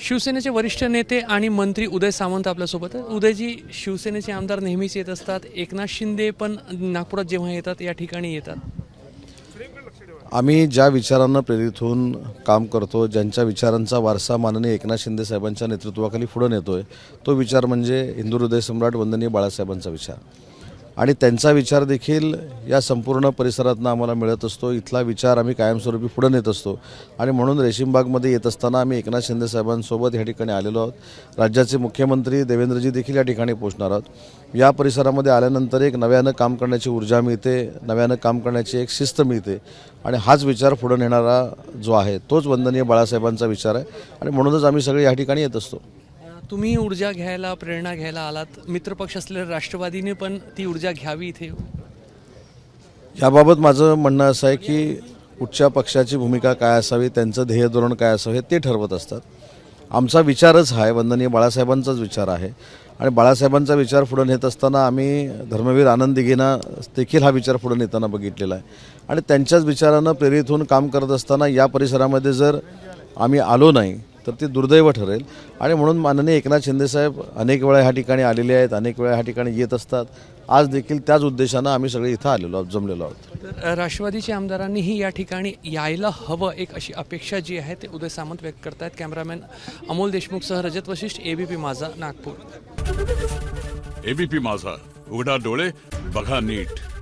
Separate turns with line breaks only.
शिवसेनेचे वरिष्ठ नेते आणि मंत्री उदय सामंत आपल्यासोबत आहेत. उदयजी, शिवसेनेचे आमदार नेहमीच येत असतात. एकनाथ शिंदे पण नागपुरात जेव्हा येतात या ठिकाणी येतात.
आम्ही ज्या विचारांना प्रेरित होऊन काम करतो, ज्यांच्या विचारांचा वारसा माननीय एकनाथ शिंदे साहेबांच्या नेतृत्वाखाली पुढे नेतोय, तो विचार म्हणजे हिंदू हृदय सम्राट वंदनीय बाळासाहेबांचा विचार. आणि त्यांचा विचार देखील या संपूर्ण परिसरातनं आम्हाला मिळत असतो. इथला विचार आम्ही कायमस्वरूपी पुढे नेत असतो. आणि म्हणून रेशीमबागमध्ये येत असताना आम्ही एकनाथ शिंदे साहेबांसोबत या ठिकाणी आलेलो आहोत. राज्याचे मुख्यमंत्री देवेंद्रजी देखील या ठिकाणी पोहोचणार आहोत. या परिसरामध्ये आल्यानंतर एक नव्यानं काम करण्याची ऊर्जा मिळते, नव्यानं काम करण्याची एक शिस्त मिळते. आणि हाच विचार पुढे नेणारा जो आहे तोच वंदनीय बाळासाहेबांचा विचार आहे. आणि म्हणूनच आम्ही सगळे या ठिकाणी येत असतो.
तुम्ही ऊर्जा घ्यायला, प्रेरणा घ्यायला आलात. मित्रपक्ष असलेल्या राष्ट्रवादीने पण ती ऊर्जा घ्यावी इथे.
याबाबत माझं म्हणणं असं आहे की कुठच्या पक्षाची भूमिका काय असावी, त्यांचं ध्येय धोरण काय असावे ते ठरवत असतात. आमचा विचारच हा आहे, वंदनीय बाळासाहेबांचाच विचार आहे. आणि बाळासाहेबांचा विचार पुढे नेत असताना आम्ही धर्मवीर आनंद दिघेंना देखील हा विचार पुढे नेताना बघितलेला आहे. आणि त्यांच्याच विचारानं प्रेरित होऊन काम करत असताना या परिसरामध्ये जर आम्ही आलो नाही तर ते दुर्दैव ठरेल. आणि म्हणून माननीय एकनाथ शिंदेसाहेब अनेक वेळा ह्या ठिकाणी आलेले आहेत, अनेक वेळा ह्या ठिकाणी येत असतात. आज देखील त्याच उद्देशानं आम्ही सगळे इथं आलेलो आहोत, जमलेलो आहोत.
तर राष्ट्रवादीच्या आमदारांनीही या ठिकाणी यायला हवं, एक अशी अपेक्षा जी आहे ते उदय सामंत व्यक्त करतायत. कॅमेरामॅन अमोल देशमुखसह रजत वशिष्ठ, ABP माझा, नागपूर.
ABP माझा, उघडा डोळे बघा नीट.